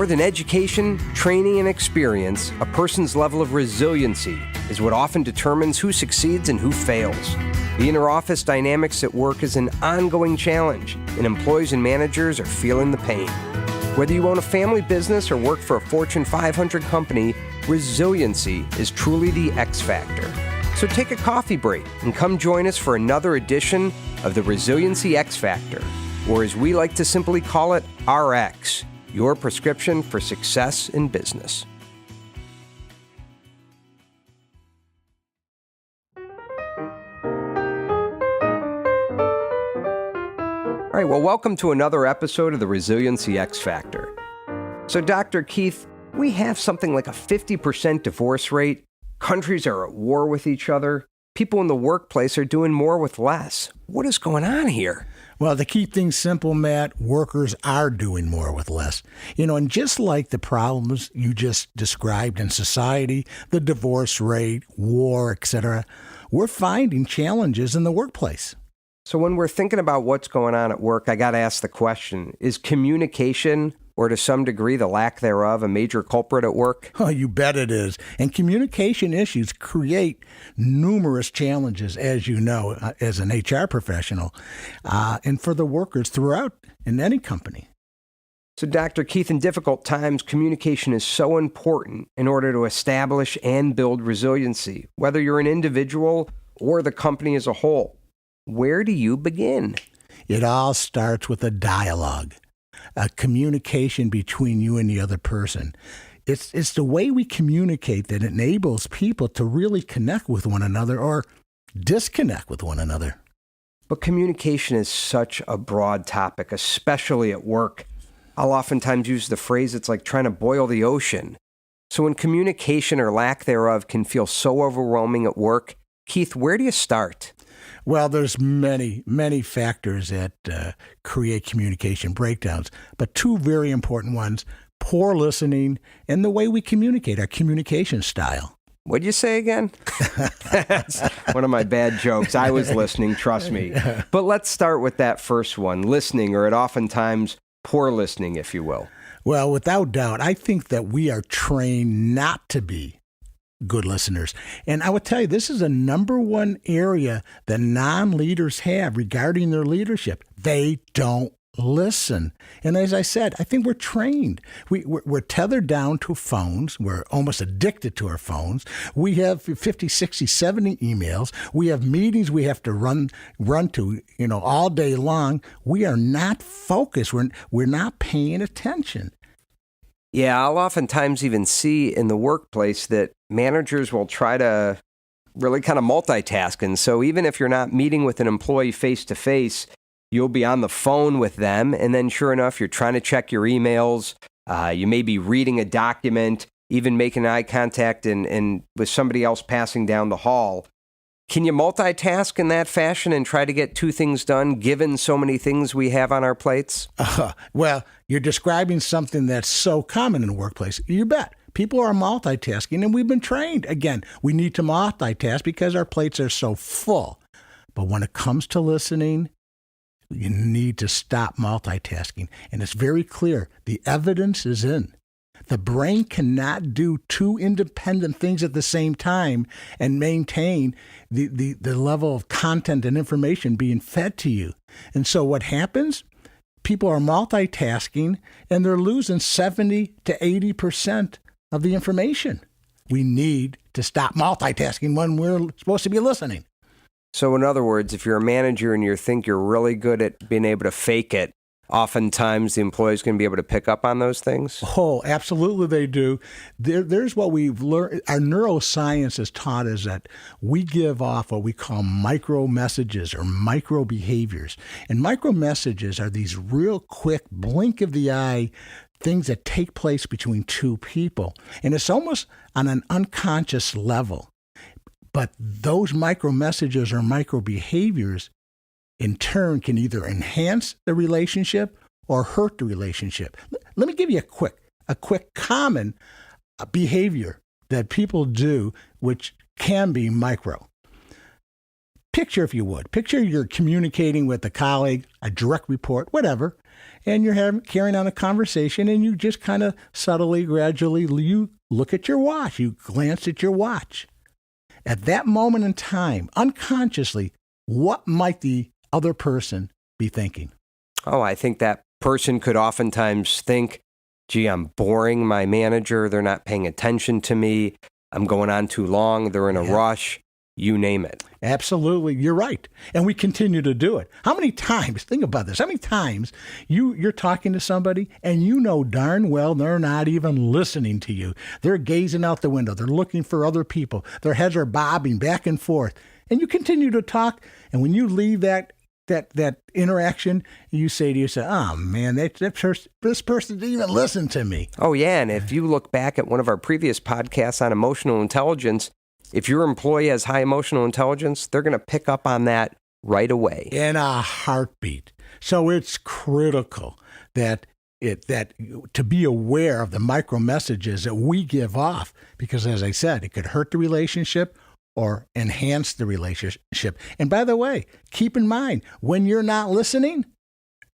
More than education, training, and experience, a person's level of resiliency is what often determines who succeeds and who fails. The inter-office dynamics at work is an ongoing challenge, and employees and managers are feeling the pain. Whether you own a family business or work for a Fortune 500 company, resiliency is truly the X factor. So take a coffee break and come join us for another edition of the Resiliency X Factor, or as we like to simply call it, RX, your prescription for success in business. All right, well, welcome to another episode of the Resiliency X Factor. So, Dr. Keith, we have something like a 50% divorce rate. Countries are at war with each other. People in the workplace are doing more with less. What is going on here? Well, to keep things simple, Matt, workers are doing more with less. And just like the problems you just described in society, the divorce rate, war, etc., we're finding challenges in the workplace. So when we're thinking about what's going on at work, I got to ask the question, is communication, or to some degree the lack thereof, a major culprit at work? Oh, you bet it is. And communication issues create numerous challenges, as you know, as an HR professional, and for the workers throughout in any company. So, Dr. Keith, in difficult times, communication is so important in order to establish and build resiliency, whether you're an individual or the company as a whole. Where do you begin? It all starts with a dialogue, a communication between you and the other person. It's the way we communicate that enables people to really connect with one another or disconnect with one another. But communication is such a broad topic, especially at work. I'll oftentimes use the phrase, it's like trying to boil the ocean. So when communication or lack thereof can feel so overwhelming at work, Keith, where do you start? Well, there's many, many factors that create communication breakdowns, but two very important ones, poor listening and the way we communicate, our communication style. What'd you say again? That's one of my bad jokes. I was listening, trust me. But let's start with that first one, listening, or oftentimes poor listening, if you will. Well, without doubt, I think that we are trained not to be good listeners. And I would tell you, this is a number one area that non-leaders have regarding their leadership. They don't listen. And as I said, I think we're trained. We're tethered down to phones. We're almost addicted to our phones. We have 50, 60, 70 emails. We have meetings we have to run to, all day long. We are not focused. We're not paying attention. Yeah, I'll oftentimes even see in the workplace that managers will try to really kind of multitask. And so even if you're not meeting with an employee face-to-face, you'll be on the phone with them. And then sure enough, you're trying to check your emails. You may be reading a document, even making eye contact and with somebody else passing down the hall. Can you multitask in that fashion and try to get two things done, given so many things we have on our plates? Well, you're describing something that's so common in the workplace. You bet. People are multitasking, and we've been trained. Again, we need to multitask because our plates are so full. But when it comes to listening, you need to stop multitasking. And it's very clear. The evidence is in. The brain cannot do two independent things at the same time and maintain the level of content and information being fed to you. And so what happens? People are multitasking and they're losing 70 to 80% of the information. We need to stop multitasking when we're supposed to be listening. So in other words, if you're a manager and you think you're really good at being able to fake it, oftentimes the employee's going to be able to pick up on those things? Oh, absolutely they do. There's what we've learned. Our neuroscience has taught us that we give off what we call micro messages or micro behaviors. And micro messages are these real quick blink of the eye things that take place between two people. And it's almost on an unconscious level. But those micro messages or micro behaviors in turn can either enhance the relationship or hurt the relationship. Let me give you a quick common behavior that people do, which can be micro. picture, if you would, picture you're communicating with a colleague, a direct report, whatever, and you're carrying on a conversation, and you just kind of subtly, gradually, you look at your watch. You glance at your watch. At that moment in time, unconsciously, what might the other person be thinking? Oh, I think that person could oftentimes think, gee, I'm boring my manager. They're not paying attention to me. I'm going on too long. They're in a rush. You name it. Absolutely. You're right. And we continue to do it. How many times, think about this, how many times you're talking to somebody and you know darn well they're not even listening to you. They're gazing out the window. They're looking for other people. Their heads are bobbing back and forth. And you continue to talk. And when you leave that interaction, you say to yourself, oh, man, this person didn't even listen to me. Oh, yeah. And if you look back at one of our previous podcasts on emotional intelligence, if your employee has high emotional intelligence, they're going to pick up on that right away. In a heartbeat. So it's critical that to be aware of the micro messages that we give off, because as I said, it could hurt the relationship or enhance the relationship. And by the way, keep in mind, when you're not listening,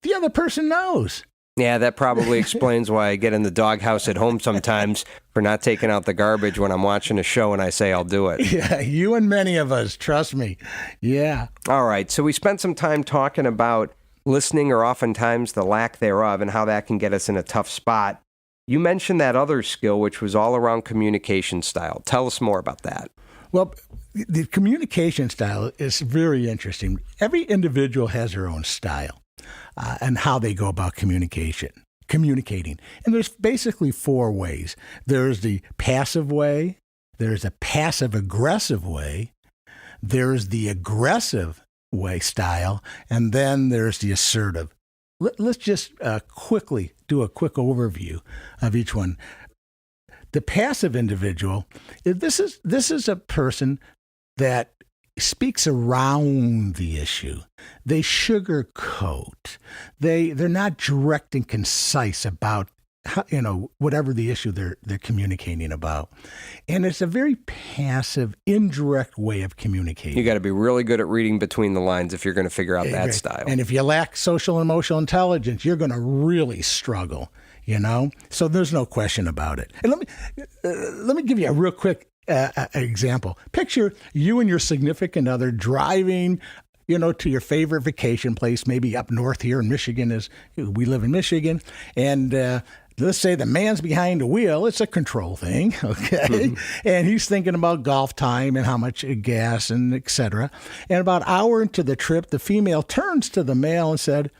the other person knows. Yeah, that probably explains why I get in the doghouse at home sometimes for not taking out the garbage when I'm watching a show and I say I'll do it. Yeah, you and many of us, trust me. Yeah. All right, so we spent some time talking about listening or oftentimes the lack thereof and how that can get us in a tough spot. You mentioned that other skill, which was all around communication style. Tell us more about that. Well, the communication style is very interesting. Every individual has their own style. And how they go about communicating. And there's basically 4 ways. There's the passive way, there's a passive-aggressive way, there's the aggressive way style, and then there's the assertive. Let's just quickly do a quick overview of each one. The passive individual, this is a person that speaks around the issue. They sugarcoat. They're not direct and concise about whatever the issue they're communicating about. And it's a very passive, indirect way of communicating. You got to be really good at reading between the lines if you're going to figure out that style. And if you lack social and emotional intelligence, you're going to really struggle, So there's no question about it. And let me give you a real quick example. Picture you and your significant other driving, to your favorite vacation place, maybe up north here in Michigan, as we live in Michigan, and let's say the man's behind the wheel. It's a control thing, okay? And he's thinking about golf time and how much gas and et cetera. And about an hour into the trip, the female turns to the male and said,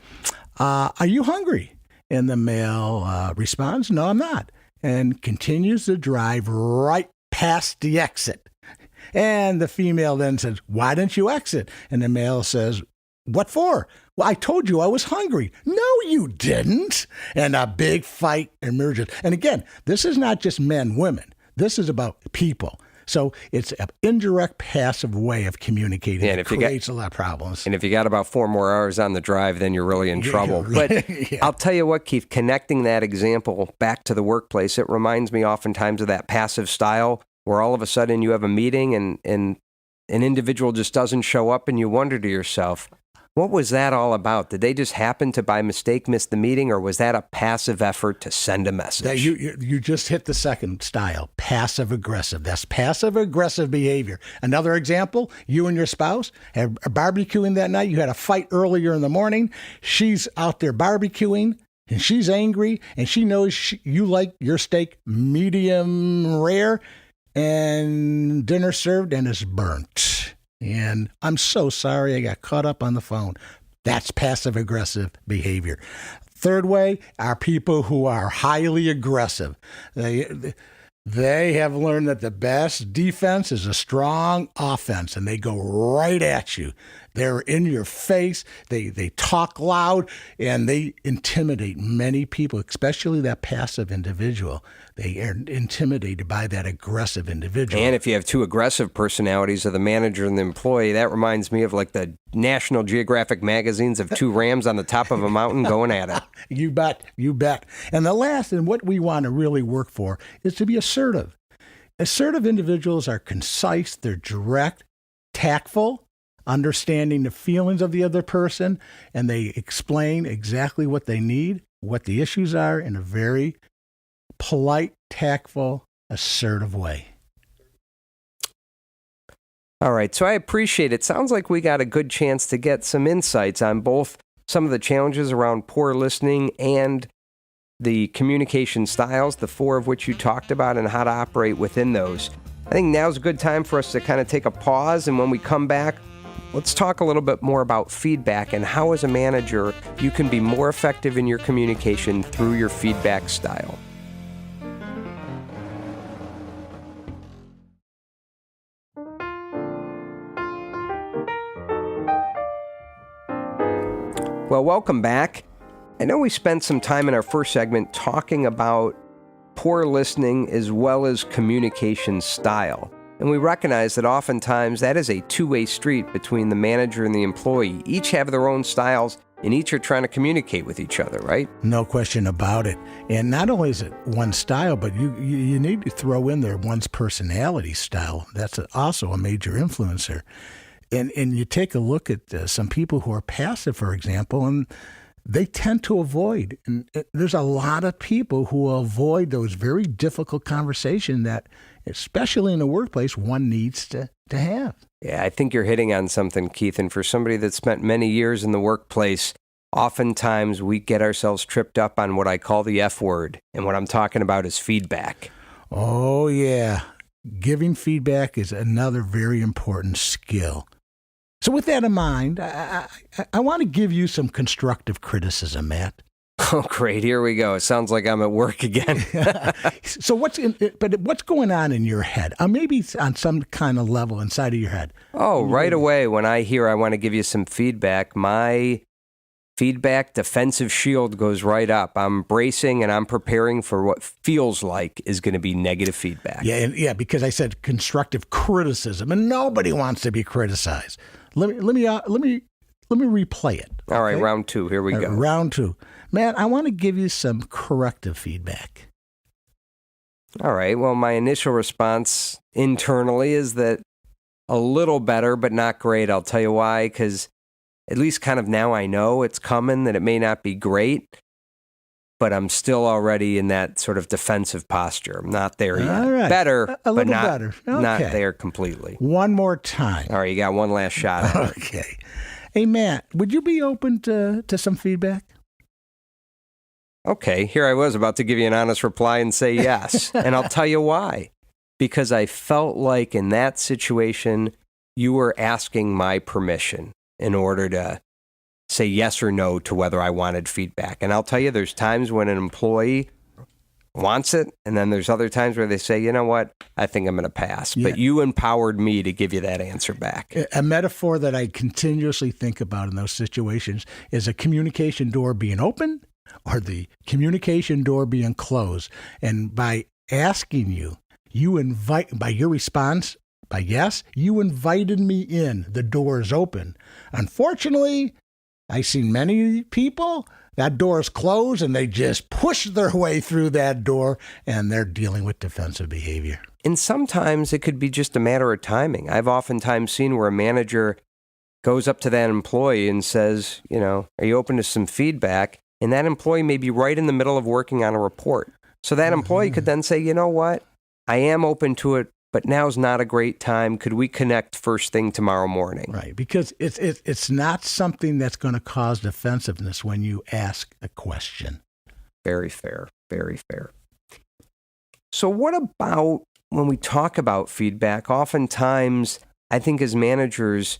are you hungry? And the male responds, no, I'm not, and continues to drive right past the exit. And the female then says, why didn't you exit? And the male says, what for? Well, I told you I was hungry. No, you didn't. And a big fight emerges. And again, this is not just men, women. This is about people. So it's an indirect, passive way of communicating. And it creates a lot of problems. And if you got about 4 more hours on the drive, then you're really in trouble. But I'll tell you what, Keith, connecting that example back to the workplace, it reminds me oftentimes of that passive style where all of a sudden you have a meeting and an individual just doesn't show up and you wonder to yourself, what was that all about? Did they just happen to, by mistake, miss the meeting, or was that a passive effort to send a message? You just hit the second style, passive-aggressive. That's passive-aggressive behavior. Another example, you and your spouse are barbecuing that night. You had a fight earlier in the morning. She's out there barbecuing, and she's angry, and she knows you like your steak medium rare, and dinner served, and it's burnt. And I'm so sorry I got caught up on the phone. That's passive-aggressive behavior. Third way are people who are highly aggressive. They have learned that the best defense is a strong offense, and they go right at you. They're in your face. They talk loud, and they intimidate many people, especially that passive individual. They are intimidated by that aggressive individual. And if you have 2 aggressive personalities of the manager and the employee, that reminds me of like the National Geographic magazines of 2 rams on the top of a mountain going at it. You bet. And the last, and what we want to really work for, is to be assertive. Assertive individuals are concise, they're direct, tactful, understanding the feelings of the other person, and they explain exactly what they need, what the issues are in a very polite, tactful, assertive way. All right, so I appreciate it. Sounds like we got a good chance to get some insights on both some of the challenges around poor listening and the communication styles, the 4 of which you talked about, and how to operate within those. I think now's a good time for us to kind of take a pause, and when we come back, let's talk a little bit more about feedback and how, as a manager, you can be more effective in your communication through your feedback style. Well, welcome back. I know we spent some time in our first segment talking about poor listening as well as communication style. And we recognize that oftentimes that is a two-way street between the manager and the employee. Each have their own styles, and each are trying to communicate with each other, right? No question about it. And not only is it one style, but you need to throw in there one's personality style. That's also a major influencer. And you take a look at some people who are passive, for example, and they tend to avoid. And there's a lot of people who avoid those very difficult conversations that, especially in the workplace, one needs to have. Yeah, I think you're hitting on something, Keith. And for somebody that spent many years in the workplace, oftentimes we get ourselves tripped up on what I call the F word. And what I'm talking about is feedback. Oh, yeah. Giving feedback is another very important skill. So with that in mind, I want to give you some constructive criticism, Matt. Oh, great. Here we go. It sounds like I'm at work again. So what's going on in your head? Maybe on some kind of level inside of your head. Oh, right away when I hear I want to give you some feedback, my feedback defensive shield goes right up. I'm bracing and I'm preparing for what feels like is going to be negative feedback. Yeah, because I said constructive criticism, and nobody wants to be criticized. Let me replay it. All right, okay? round 2. Here we go. Round 2. Man, I want to give you some corrective feedback. All right. Well, my initial response internally is that a little better, but not great. I'll tell you why, because at least kind of now I know it's coming, that it may not be great, but I'm still already in that sort of defensive posture. I'm not there yet. All right. Better, a but little better. Okay. Not there completely. One more time. All right, you got one last shot at it. Okay. Hey, Matt, would you be open to some feedback? Okay, here I was about to give you an honest reply and say yes. And I'll tell you why. Because I felt like in that situation, you were asking my permission in order to say yes or no to whether I wanted feedback. And I'll tell you, there's times when an employee wants it, and then there's other times where they say, you know what, I think I'm going to pass. Yeah. But you empowered me to give you that answer back. A metaphor that I continuously think about in those situations is a communication door being open or the communication door being closed. And by asking you invite, by your response, by yes, you invited me in. The door is open. Unfortunately, I've seen many people, that door is closed and they just push their way through that door and they're dealing with defensive behavior. And sometimes it could be just a matter of timing. I've oftentimes seen where a manager goes up to that employee and says, you know, are you open to some feedback? And that employee may be right in the middle of working on a report. So that employee could then say, you know what, I am open to it, but now's not a great time. Could we connect first thing tomorrow morning? Right, because it's not something that's going to cause defensiveness when you ask a question. Very fair, very fair. So what about when we talk about feedback? Oftentimes, I think as managers,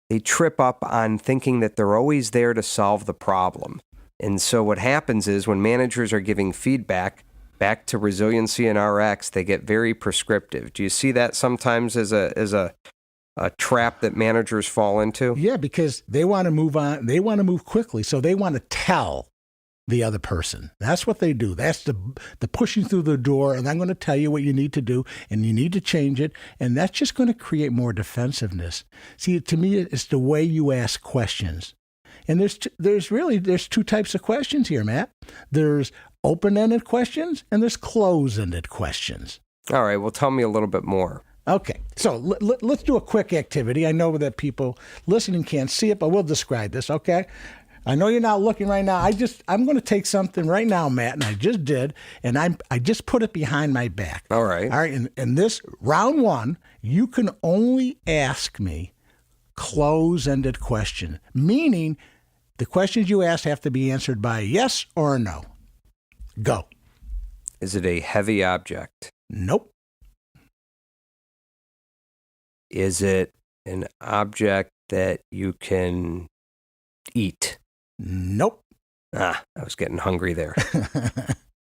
they trip up on thinking that they're always there to solve the problem. And so what happens is when managers are giving feedback, back to resiliency and RX, they get very prescriptive. Do you see that sometimes as a trap that managers fall into? Yeah, because they want to move on. They want to move quickly, so they want to tell the other person. That's what they do. That's the pushing through the door, and I'm going to tell you what you need to do, and you need to change it, and that's just going to create more defensiveness. See, to me, it's the way you ask questions. And there's two types of questions here, Matt. There's open-ended questions and there's closed-ended questions. All right, well, tell me a little bit more. Okay, so let's do a quick activity. I know that people listening can't see it, but we'll describe this, okay? I know you're not looking right now. I'm going to take something right now, Matt, and I just did, and I just put it behind my back. All right. All right, and this round one, you can only ask me close-ended question, meaning the questions you ask have to be answered by yes or no. Go. Is it a heavy object? Nope. Is it an object that you can eat? Nope. I was getting hungry there.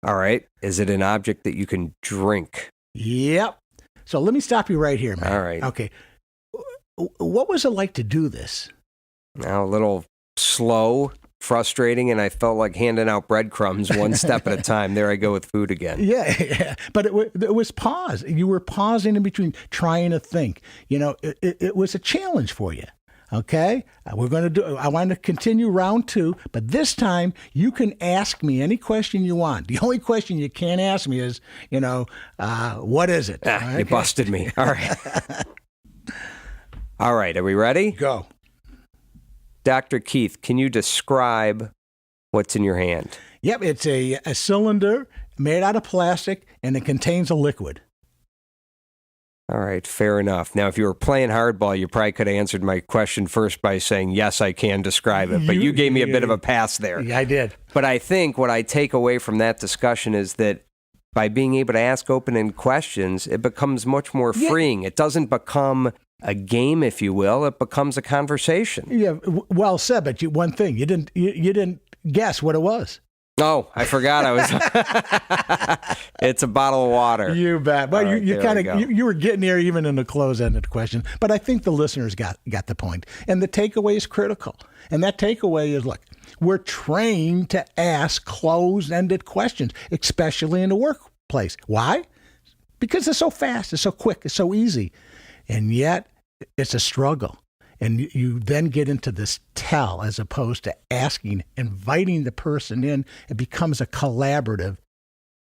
All right. Is it an object that you can drink? Yep. So let me stop you right here, man. All right. Okay. What was it like to do this? Now, a little slow, frustrating, and I felt like handing out breadcrumbs one step at a time. There I go with food again. Yeah. But it was pause. You were pausing in between, trying to think. It was a challenge for you. Okay, I want to continue round 2, but this time you can ask me any question you want. The only question you can't ask me is, what is it? Okay. You busted me. All right. All right, are we ready? Go. Dr. Keith, can you describe what's in your hand? Yep, it's a cylinder made out of plastic, and it contains a liquid. All right, fair enough. Now, if you were playing hardball, you probably could have answered my question first by saying, yes, I can describe it. But you gave me a bit of a pass there. Yeah, I did. But I think what I take away from that discussion is that by being able to ask open-ended questions, it becomes much more freeing. It doesn't become a game, if you will. It becomes a conversation. Yeah, well said. But one thing, you didn't guess what it was. Oh, I forgot I was. It's a bottle of water. You bet. Well, right, you kind of you were getting there even in the close-ended question, but I think the listeners got the point. And the takeaway is critical. And that takeaway is, look, we're trained to ask closed-ended questions, especially in the workplace. Why? Because it's so fast, it's so quick, it's so easy, and yet it's a struggle. And you then get into this tell as opposed to asking, inviting the person in. It becomes a collaborative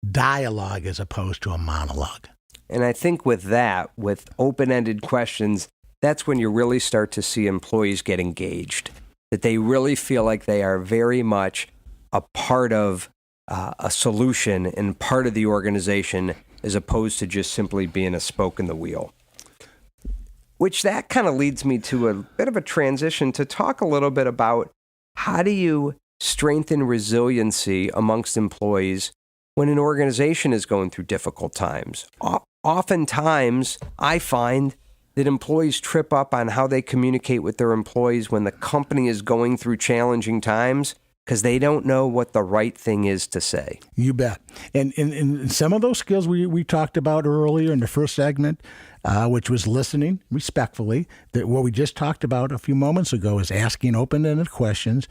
dialogue as opposed to a monologue. And I think with that, with open-ended questions, that's when you really start to see employees get engaged, that they really feel like they are very much a part of a solution and part of the organization as opposed to just simply being a spoke in the wheel. Which that kind of leads me to a bit of a transition to talk a little bit about how do you strengthen resiliency amongst employees when an organization is going through difficult times. Oftentimes, I find that employees trip up on how they communicate with their employees when the company is going through challenging times because they don't know what the right thing is to say. You bet. And some of those skills we talked about earlier in the first segment, which was listening respectfully, that what we just talked about a few moments ago is asking open-ended questions.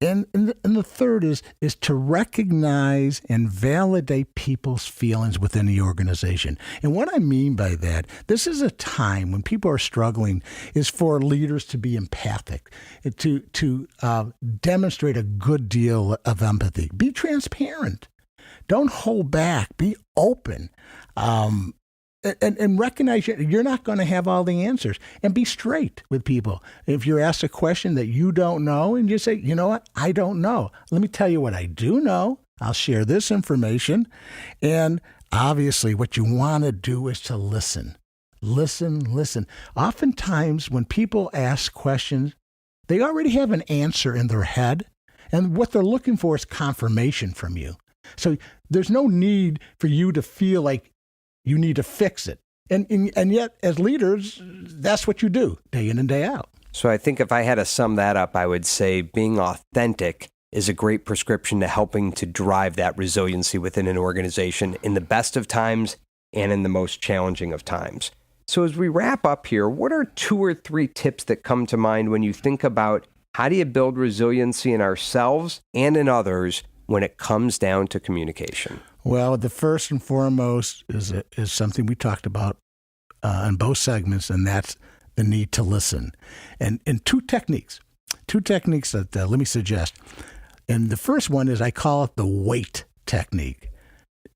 And the third is to recognize and validate people's feelings within the organization. And what I mean by that, this is a time when people are struggling, is for leaders to be empathic, to demonstrate a good deal of empathy. Be transparent. Don't hold back. Be open. And recognize you're not going to have all the answers, and be straight with people. If you're asked a question that you don't know and you say, you know what, I don't know. Let me tell you what I do know. I'll share this information. And obviously what you want to do is to listen. Listen. Oftentimes when people ask questions, they already have an answer in their head. And what they're looking for is confirmation from you. So there's no need for you to feel like you need to fix it. And yet, as leaders, that's what you do day in and day out. So I think if I had to sum that up, I would say being authentic is a great prescription to helping to drive that resiliency within an organization in the best of times and in the most challenging of times. So as we wrap up here, what are 2 or 3 tips that come to mind when you think about how do you build resiliency in ourselves and in others when it comes down to communication? Well, the first and foremost is something we talked about in both segments, and that's the need to listen. And 2 techniques that let me suggest. And the first one is I call it the WAIT technique.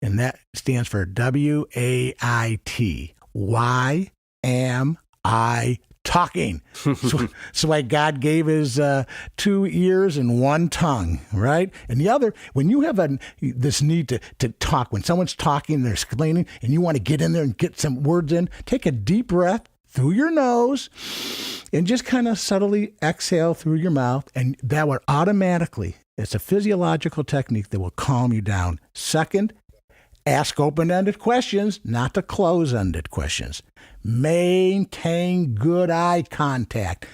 And that stands for WAIT. Why, am I talking? So why God gave his 2 ears and 1 tongue, right? And the other, when you have this need to talk, when someone's talking and they're explaining and you want to get in there and get some words in, take a deep breath through your nose and just kind of subtly exhale through your mouth. And that would automatically, it's a physiological technique that will calm you down. Second, ask open-ended questions, not the close-ended questions. Maintain good eye contact.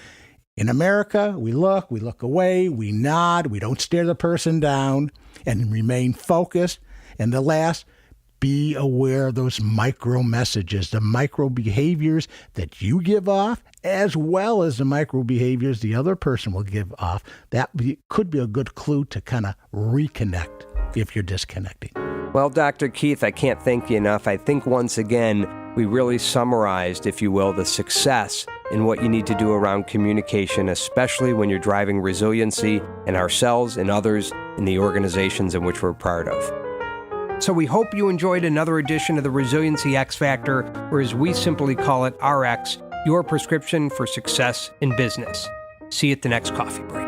In America, we look away, we nod, we don't stare the person down, and remain focused. And the last, be aware of those micro messages, the micro behaviors that you give off, as well as the micro behaviors the other person will give off. That could be a good clue to kind of reconnect if you're disconnecting. Well, Dr. Keith, I can't thank you enough. I think once again, we really summarized, if you will, the success in what you need to do around communication, especially when you're driving resiliency in ourselves and others in the organizations in which we're part of. So we hope you enjoyed another edition of the Resiliency X Factor, or as we simply call it, RX, your prescription for success in business. See you at the next coffee break.